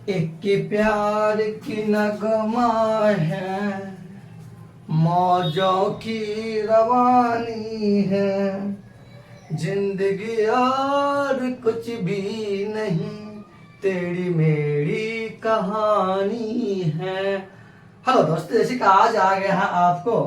एक के प्यार की नगमा है, मौजों की रवानी है, जिंदगी और कुछ भी नहीं, तेरी मेरी कहानी है। हेलो दोस्तों, जैसे कि आज आ गया है आपको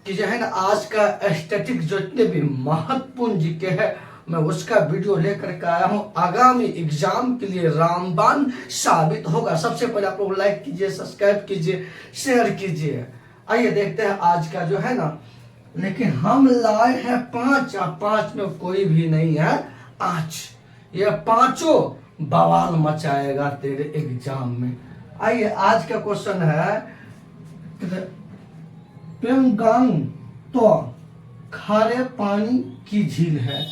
कि जो है ना आज का एस्थेटिक जितने भी महत्वपूर्ण जीके है मैं उसका वीडियो लेकर के आया हूँ। आगामी एग्जाम के लिए रामबाण साबित होगा। सबसे पहले आप लोग लाइक कीजिए, सब्सक्राइब कीजिए, शेयर कीजिए। आइए देखते हैं आज का जो है ना। लेकिन हम लाए हैं 5 और 5 में कोई भी नहीं है आज। ये पांचों बवाल मचाएगा तेरे एग्जाम में। आइए आज का क्वेश्चन है, प्योंगयांग तो खारे पानी की झील है।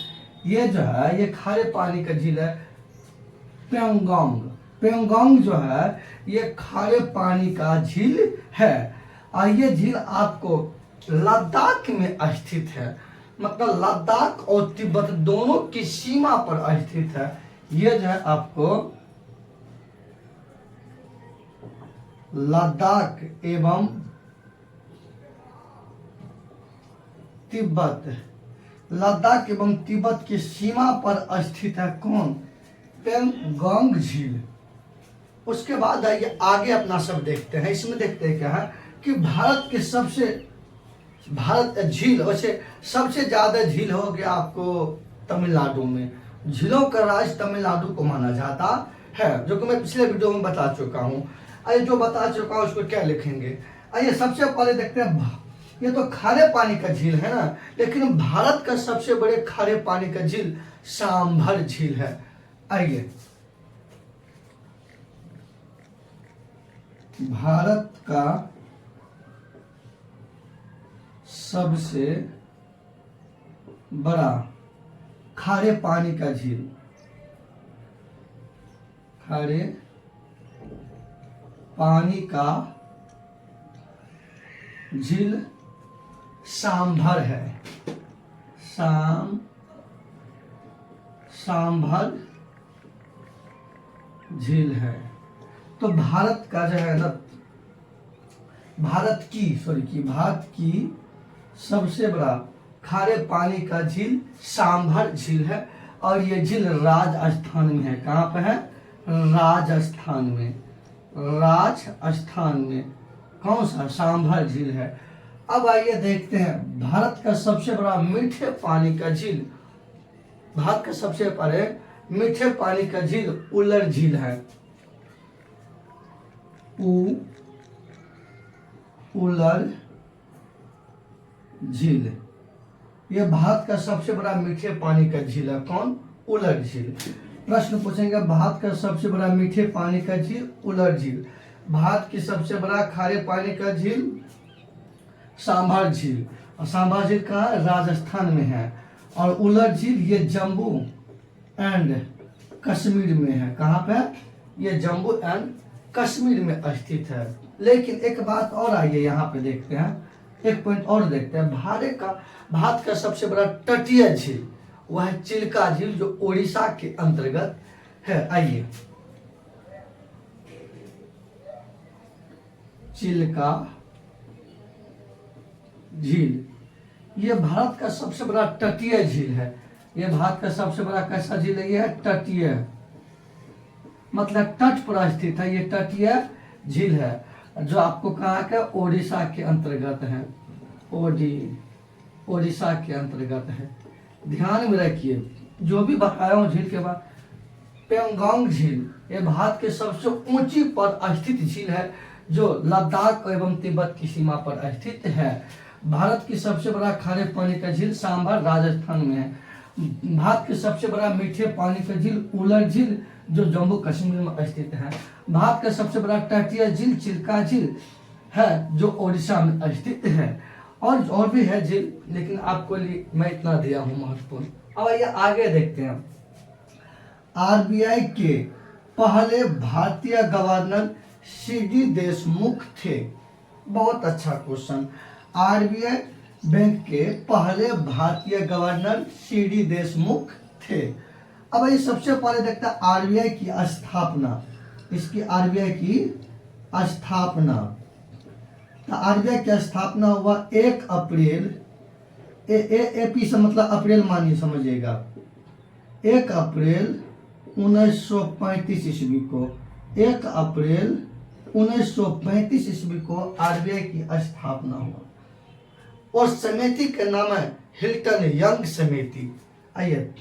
ये जो है ये खारे पानी का झील है प्योंगयांग। प्योंगयांग जो है ये खारे पानी का झील है और ये झील आपको लद्दाख में स्थित है। मतलब लद्दाख और तिब्बत दोनों की सीमा पर स्थित है। ये जो है आपको लद्दाख एवं तिब्बत, लद्दाख एवं तिब्बत की सीमा पर स्थित है कौन? प्योंगयांग झील। उसके बाद आइए आगे अपना सब देखते हैं। इसमें देखते हैं क्या है कि भारत झील, वैसे सबसे ज्यादा झील हो गया आपको तमिलनाडु में। झीलों का राज्य तमिलनाडु को माना जाता है, जो कि मैं पिछले वीडियो में बता चुका हूँ। आइए जो बता चुका हूँ उसको क्या लिखेंगे। आइए सबसे पहले देखते हैं, ये तो खारे पानी का झील है ना, लेकिन भारत का सबसे बड़े खारे पानी का झील सांभर झील है। आइए भारत का सबसे बड़ा खारे पानी का झील, खारे पानी का झील सांभर है। सांभर झील है। तो भारत का जो है ना, भारत की सबसे बड़ा खारे पानी का झील सांभर झील है और ये झील राजस्थान में है। कहाँ पे है? राजस्थान में। राजस्थान में कौन सा? सांभर झील है। अब आइए देखते हैं भारत का सबसे बड़ा मीठे पानी का झील। भारत का सबसे बड़े मीठे पानी का झील उलर झील है। उलर झील, यह भारत का सबसे बड़ा मीठे पानी का झील है। कौन? उलर झील। प्रश्न पूछेंगे, भारत का सबसे बड़ा मीठे पानी का झील उलर झील। भारत की सबसे बड़ा खारे पानी का झील सांभर झील। और सांभर झील कहाँ है? राजस्थान में है। और उलर झील ये जम्मू एंड कश्मीर में है। कहाँ पे? ये जम्मू एंड कश्मीर में स्थित है। लेकिन एक बात और आइए यहाँ पे देखते हैं, एक पॉइंट और देखते हैं। भारत का सबसे बड़ा तटीय झील वह है चिल्का झील, जो उड़ीसा के अंतर्गत है। आइए चिल्का झील, यह भारत का सबसे बड़ा तटीय झील है। यह भारत का सबसे बड़ा कैसा झील है? यह तटीय, मतलब तट पर स्थित है। यह तटीय झील है जो आपको कहाँ का? ओडिशा के अंतर्गत है। ओडिशा के अंतर्गत है। ध्यान में रखिए जो भी बताया हूँ झील के बाद। प्योंगयांग झील ये भारत के सबसे ऊंची पर स्थित झील है जो लद्दाख एवं तिब्बत की सीमा पर स्थित है। भारत की सबसे बड़ा खारे पानी का झील सांभर राजस्थान में है। भारत के सबसे बड़ा मीठे पानी का झील उलर झील जो जम्मू कश्मीर में स्थित है। भारत का सबसे बड़ा तटीय झील चिल्का झील है जो ओडिशा में स्थित है। और भी है झील, लेकिन आपको लिए मैं इतना दिया हूँ महत्वपूर्ण। अब आइए आगे देखते हैं। आरबीआई के पहले भारतीय गवर्नर सीडी देशमुख थे। बहुत अच्छा क्वेश्चन। आरबीआई बैंक के पहले भारतीय गवर्नर सीडी देशमुख थे। अब ये सबसे पहले देखते हैं आरबीआई की स्थापना। इसकी आरबीआई की स्थापना। तो आरबीआई की स्थापना हुआ 1 अप्रैल एपी से मतलब अप्रैल मानिए समझिएगा, 1 अप्रैल 1935 ईस्वी को, 1 अप्रैल 1935 ईस्वी को आरबीआई की स्थापना हुआ। और समिति का नाम है हिल्टन यंग समिति। आइए,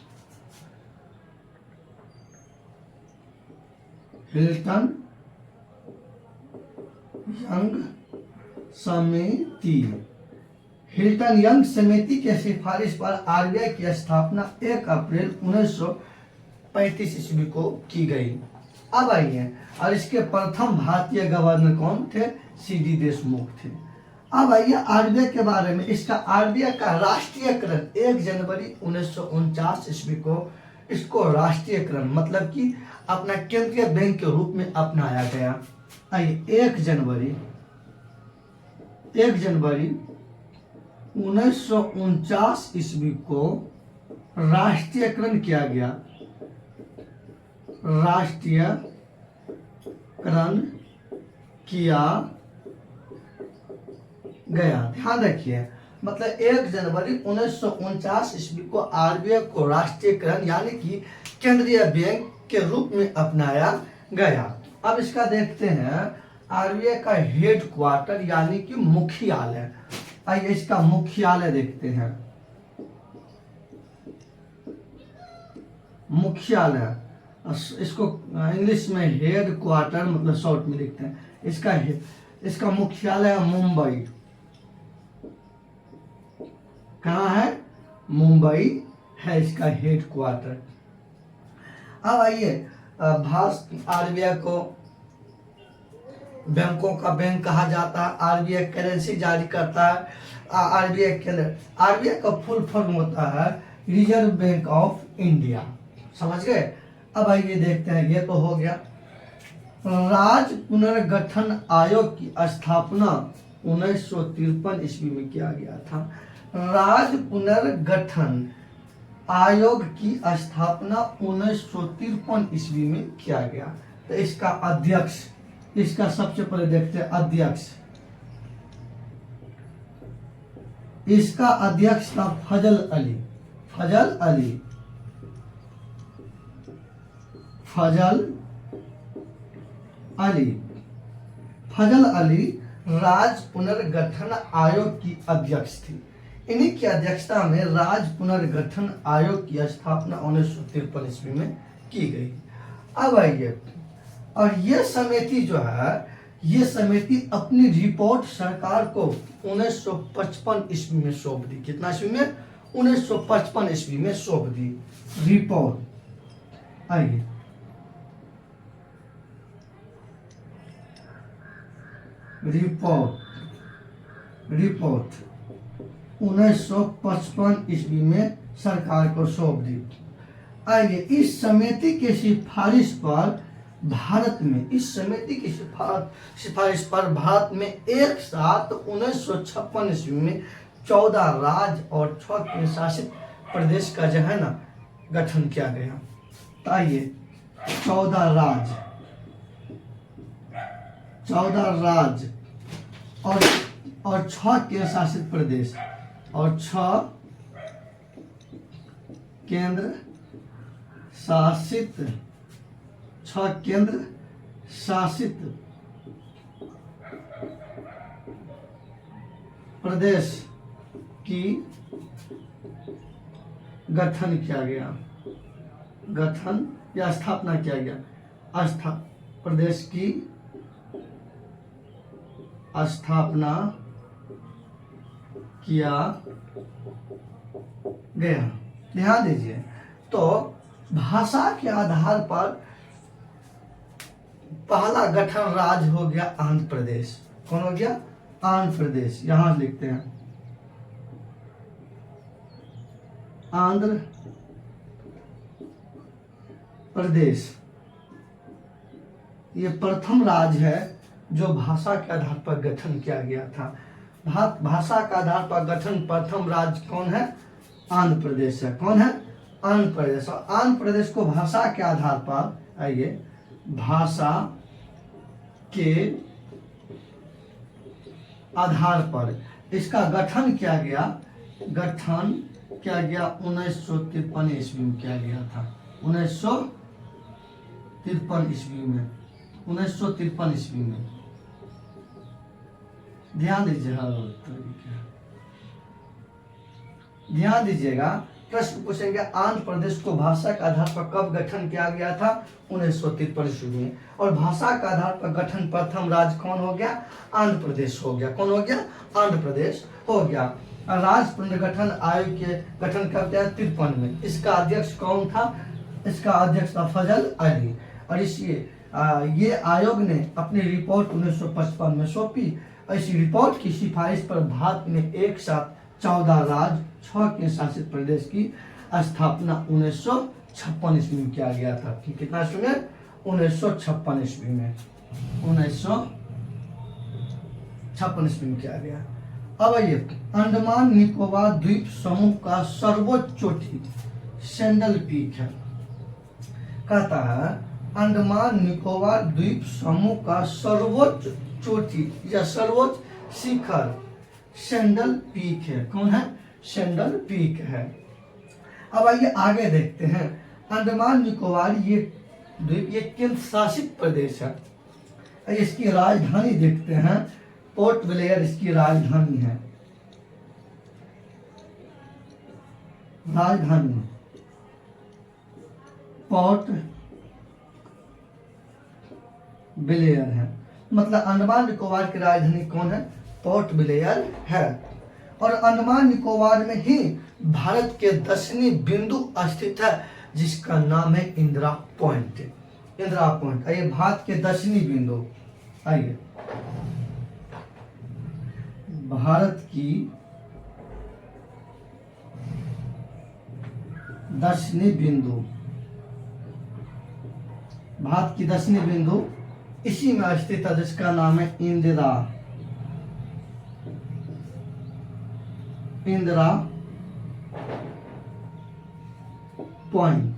हिल्टन यंग समिति। हिल्टन यंग समिति के सिफारिश पर आरबीआई की स्थापना 1 अप्रैल 1935 ईस्वी को की गई। अब आइए, और इसके प्रथम भारतीय गवर्नर कौन थे? सीडी देशमुख थे। अब आइए आरबीआई के बारे में। इसका आरबीआई का राष्ट्रीयकरण 1 जनवरी 1949 ईस्वी को इसको राष्ट्रीयकरण मतलब कि अपना केंद्रीय बैंक के रूप में अपनाया गया। आइए, 1 जनवरी 1949 ईस्वी को राष्ट्रीयकरण किया गया, राष्ट्रीयकरण किया गया। ध्यान रखिए, मतलब 1 जनवरी 1949 ईस्वी को आरबीआई को राष्ट्रीयकरण यानी कि केंद्रीय बैंक के रूप में अपनाया गया। अब इसका देखते हैं आरबीआई का हेड क्वार्टर यानी कि मुख्यालय। आइए इसका मुख्यालय देखते हैं। मुख्यालय, इसको इंग्लिश में हेड क्वार्टर मतलब शॉर्ट में लिखते हैं। इसका मुख्यालय मुंबई। कहाँ है? मुंबई है इसका हेड क्वार्टर। अब आइए, आरबीआई को बैंकों का बैंक कहा जाता है। आरबीआई करेंसी जारी करता है। आरबीआई का फुल फॉर्म होता है रिजर्व बैंक ऑफ इंडिया। समझ गए? अब आइए देखते हैं, ये तो हो गया। राज्य पुनर्गठन आयोग की स्थापना 1953 ईस्वी में किया गया था। राज्य पुनर्गठन आयोग की स्थापना 1953 ईस्वी में किया गया। तो इसका अध्यक्ष, इसका सबसे पहले देखते हैं अध्यक्ष। इसका अध्यक्ष था फजल अली। फजल अली राज्य पुनर्गठन आयोग की अध्यक्ष थी। इन्हीं की अध्यक्षता में राज्य पुनर्गठन आयोग की स्थापना 1953 ईस्वी में की गई। अब आइए, और ये समिति जो है, ये समिति अपनी रिपोर्ट सरकार को 1955 ईस्वी में सौंप दी। कितना ईस्वी में? 1955 ईस्वी में सौंप दी रिपोर्ट। आइए, रिपोर्ट 1955 ईस्वी में सरकार को सौंप दी। आइए, इस समिति के सिफारिश पर भारत में, इस समिति की सिफारिश पर भारत में एक साथ 1956 ईस्वी में 14 राज्य और 6 केंद्र शासित प्रदेश का जो है ना गठन किया गया। तो आइए, 14 राज्य और 6 केंद्र शासित प्रदेश और 6 केंद्र शासित प्रदेश की गठन किया गया, गठन या स्थापना किया गया। प्रदेश की स्थापना किया गया। ध्यान दीजिए, तो भाषा के आधार पर पहला गठन राज्य हो गया आंध्र प्रदेश। कौन हो गया? आंध्र प्रदेश। यहां लिखते हैं आंध्र प्रदेश। ये प्रथम राज्य है जो भाषा के आधार पर गठन किया गया था। भाषा के आधार पर गठन प्रथम राज्य कौन है? आंध्र प्रदेश है। कौन है? आंध्र प्रदेश। और आंध्र प्रदेश को भाषा के आधार पर, आइए, भाषा के आधार पर इसका गठन किया गया 1953 ईस्वी में किया गया था। 1953 ईस्वी में 1953 ईस्वी में ध्यान दीजिएगा। ध्यान दीजिएगा, प्रश्न पूछेंगे आंध्र प्रदेश को भाषा के आधार पर कब गठन किया गया था? 1953 ईस्वी में। और भाषा के आधार पर गठन प्रथम राज्य कौन हो गया? आंध्र प्रदेश हो गया। कौन हो गया? आंध्र प्रदेश हो गया। राज्य पुनर्गठन आयोग के गठन कब किया? 53 में। इसका अध्यक्ष कौन था? इसका अध्यक्ष था फजल अली। और ये आयोग ने अपनी रिपोर्ट 1955 में सौंपी। इसी रिपोर्ट की सिफारिश पर भारत में एक साथ 14 राज्य 6 केंद्र शासित प्रदेश की स्थापना 1956 ईस्वी में किया गया था। कितना ईस्वी में? 1956 ईस्वी में। 1956 ईस्वी में किया गया। अब ये अंडमान निकोबार द्वीप समूह का सर्वोच्च चोटी सैंडल पीक है। कहता है अंडमान निकोबार द्वीप समूह का सर्वोच्च चोटी या सर्वोच्च शिखर सैंडल पीक है। कौन है? सैंडल पीक है। अब आइए आगे देखते हैं। अंडमान निकोबार ये द्वीप ये केंद्र शासित प्रदेश है। इसकी राजधानी देखते हैं, पोर्ट ब्लेयर इसकी राजधानी है। राजधानी पोर्ट ब्लेयर है। मतलब अंडमान निकोबार की राजधानी कौन है? पोर्ट ब्लेयर है। और अंडमान निकोबार में ही भारत के दक्षिणी बिंदु स्थित है, जिसका नाम है इंदिरा पॉइंट। इंदिरा पॉइंट। आइए भारत के दक्षिणी बिंदु, आइए भारत की दक्षिणी बिंदु, भारत की दक्षिणी बिंदु इसी में स्थित है, जिसका नाम है इंदिरा पॉइंट।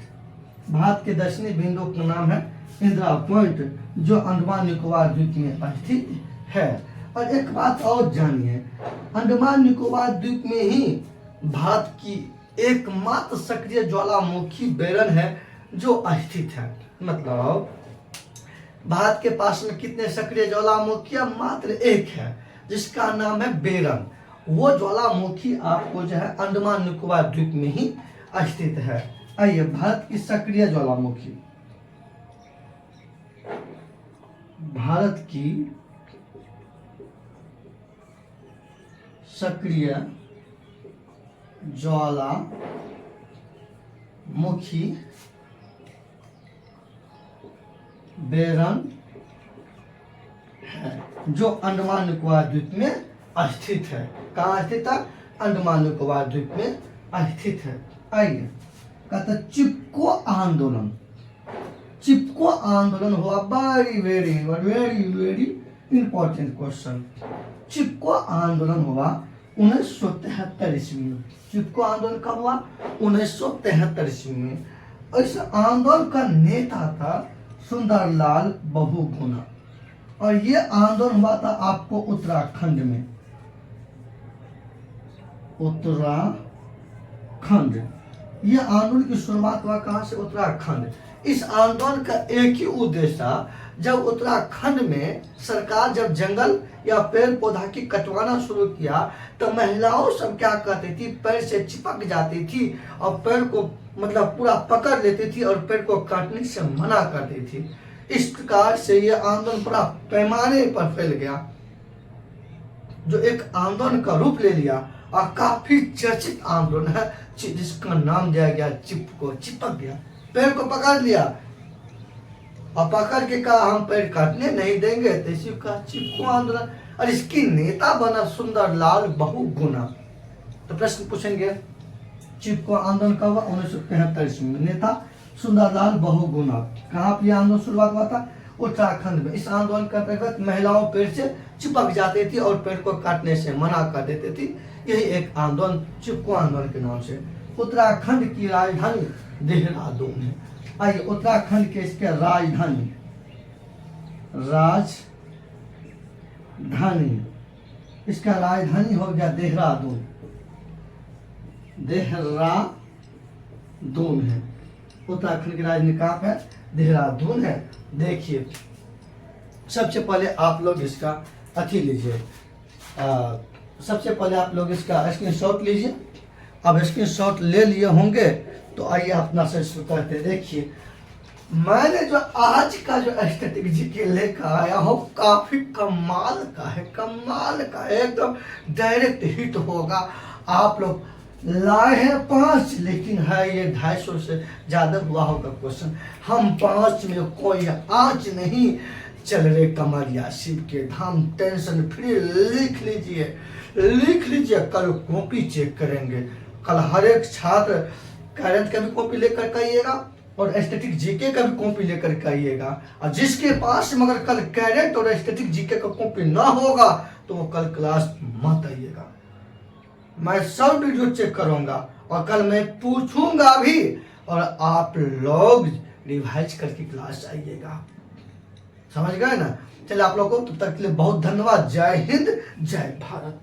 भारत के दक्षिणी बिंदु का नाम है इंदिरा पॉइंट, जो अंडमान निकोबार द्वीप में स्थित है। और एक बात और जानिए, अंडमान निकोबार द्वीप में ही भारत की एकमात्र सक्रिय ज्वालामुखी बेरन है जो स्थित है। मतलब भारत के पास में कितने सक्रिय ज्वालामुखी? मात्र एक है, जिसका नाम है बेरन। वो ज्वालामुखी आपको जो है अंडमान निकोबार द्वीप में ही स्थित है। आइए भारत की सक्रिय ज्वालामुखी, भारत की सक्रिय ज्वालामुखी बेरन है, जो अंडमान निकोबार द्वीप में स्थित है। कहाँ स्थित है? अंडमान निकोबार द्वीप में स्थित है। आइए कहते चिपको आंदोलन। चिपको आंदोलन हुआ very very very very important question. Chipko आंदोलन हुआ 1973 ईस्वी में। चिपको आंदोलन कब हुआ? 1973 ईस्वी में। इस आंदोलन का नेता था सुंदरलाल बहुगुणा। और ये आंदोलन हुआ था आपको उत्तराखंड में। उत्तराखंड। ये आंदोलन की शुरुआत हुआ कहाँ से? उत्तराखंड। इस आंदोलन का एक ही उद्देश्य था, जब उत्तराखंड में सरकार जब जंगल या पेड़ पौधा की कटवाना शुरू किया, तो महिलाओं सब क्या करती थी? पेड़ से चिपक जाती थी और पेड़ को मतलब पूरा पकड़ लेती थी और पेड़ को काटने से मना करती थी। इस प्रकार से यह आंदोलन बड़ा पैमाने पर फैल गया, जो एक आंदोलन का रूप ले लिया और काफी चर्चित आंदोलन है, जिसका नाम दिया गया चिपको। चिपक गया, पेड़ को पकड़ लिया और पकड़ के कहा हम पेड़ काटने नहीं देंगे, तो इसी का चिपको आंदोलन। और इसकी नेता बना सुंदरलाल बहुगुणा। तो प्रश्न पूछेंगे चिपको आंदोलन कब हुआ? 1973 ईस्वी में। नेता सुंदरलाल बहुगुणा। कहाँ पर यह आंदोलन शुरुआत हुआ था? उत्तराखंड में। इस आंदोलन के अंतर्गत महिलाओं पेड़ से चिपक जाती थी और पेड़ को काटने से मना कर देती थी। यही एक आंदोलन चिपको आंदोलन के नाम से। उत्तराखंड की राजधानी देहरादून है। आइए उत्तराखंड के इसके राजधानी राजधानी, इसका राजधानी हो गया देहरादून। देहरादून है, उत्तराखंड की राजधानी कहाँ पे है? देहरादून है। देखिए सबसे पहले आप लोग इसका अथी लीजिए, सबसे पहले आप लोग इसका स्क्रीनशॉट लीजिए। अब स्क्रीनशॉट ले लिए होंगे तो आइए अपना से शुरू करते। देखिए मैंने जो आज का जो स्टैटिक जीके लेकर आया हूँ काफी कमाल का है, कमाल का है, एकदम डायरेक्ट हिट होगा। आप लोग लाए हैं 5 लेकिन है ये 250 से ज्यादा हुआ होगा क्वेश्चन। हम 5 में कोई आँच नहीं चल रहे, कमरिया शिव के धाम, टेंशन फ्री। लिख लीजिए, लिख लीजिए, कल कॉपी चेक करेंगे। कल हर एक छात्र करंट का भी कॉपी लेकर के आइएगा और स्टैटिक जीके का भी कॉपी लेकर के आइएगा। और जिसके पास मगर कल करंट और स्टैटिक जीके का कॉपी ना होगा तो वो कल क्लास मत आइएगा। मैं सब वीडियो चेक करूंगा और कल मैं पूछूंगा भी और आप लोग रिवाइज करके क्लास आइएगा। समझ गए ना? चलिए आप लोगों को तब तक के लिए बहुत धन्यवाद। जय हिंद, जय भारत।